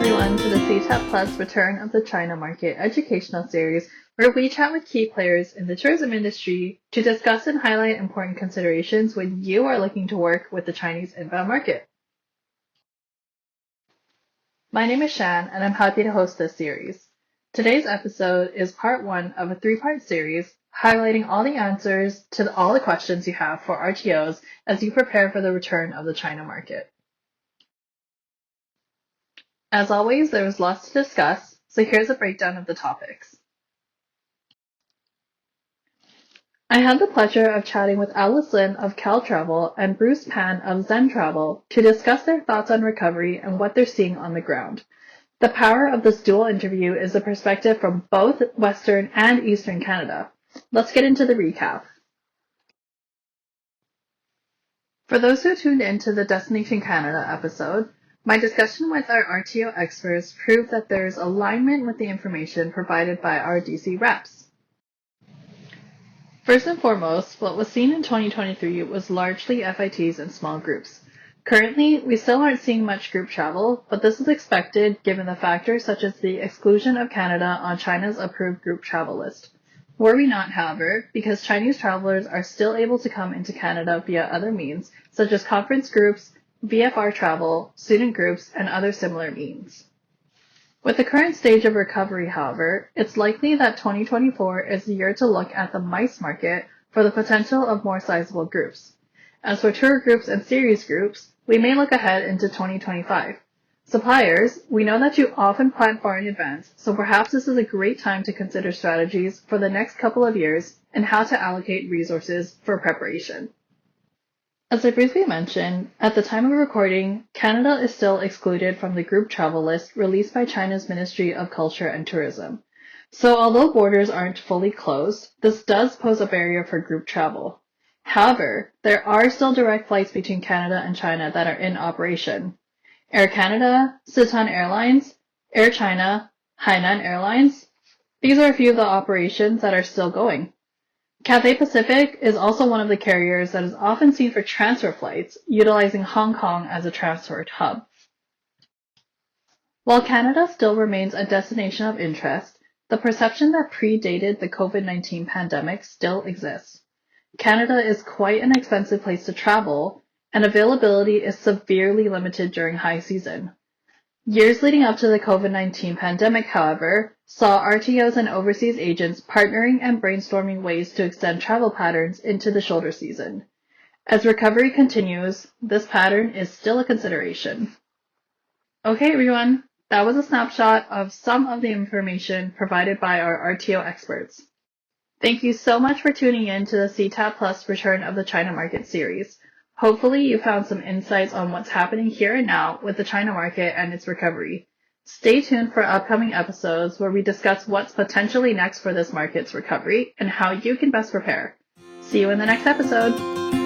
everyone to the CITAP Plus Return of the China Market Educational Series, where we chat with key players in the tourism industry to discuss and highlight important considerations when you are looking to work with the Chinese inbound market. My name is Shan, and I'm happy to host this series. Today's episode is part one of a three-part series highlighting all the answers to all the questions you have for RTOs as you prepare for the return of the China market. As always, there was lots to discuss, so here's a breakdown of the topics. I had the pleasure of chatting with Alice Lin of Cal Travel and Bruce Pan of Zen Travel to discuss their thoughts on recovery and what they're seeing on the ground. The power of this dual interview is the perspective from both Western and Eastern Canada. Let's get into the recap. For those who tuned into the Destination Canada episode, my discussion with our RTO experts proved that there is alignment with the information provided by our DC reps. First and foremost, what was seen in 2023 was largely FITs and small groups. Currently, we still aren't seeing much group travel, but this is expected given the factors such as the exclusion of Canada on China's approved group travel list. Worry not, however, because Chinese travelers are still able to come into Canada via other means, such as conference groups, VFR travel, student groups, and other similar means. With the current stage of recovery, however, it's likely that 2024 is the year to look at the MICE market for the potential of more sizable groups. As for tour groups and series groups, we may look ahead into 2025. Suppliers, we know that you often plan far in advance, so perhaps this is a great time to consider strategies for the next couple of years and how to allocate resources for preparation. As I briefly mentioned, at the time of recording, Canada is still excluded from the group travel list released by China's Ministry of Culture and Tourism. So although borders aren't fully closed, this does pose a barrier for group travel. However, there are still direct flights between Canada and China that are in operation. Air Canada, Sitan Airlines, Air China, Hainan Airlines, these are a few of the operations that are still going. Cathay Pacific is also one of the carriers that is often seen for transfer flights, utilizing Hong Kong as a transfer hub. While Canada still remains a destination of interest, the perception that predated the COVID-19 pandemic still exists. Canada is quite an expensive place to travel, and availability is severely limited during high season. Years leading up to the COVID-19 pandemic, however, saw RTOs and overseas agents partnering and brainstorming ways to extend travel patterns into the shoulder season. As recovery continues, this pattern is still a consideration. Okay, everyone, that was a snapshot of some of the information provided by our RTO experts. Thank you so much for tuning in to the CITAP Plus Return of the China Market series. Hopefully you found some insights on what's happening here and now with the China market and its recovery. Stay tuned for upcoming episodes where we discuss what's potentially next for this market's recovery and how you can best prepare. See you in the next episode.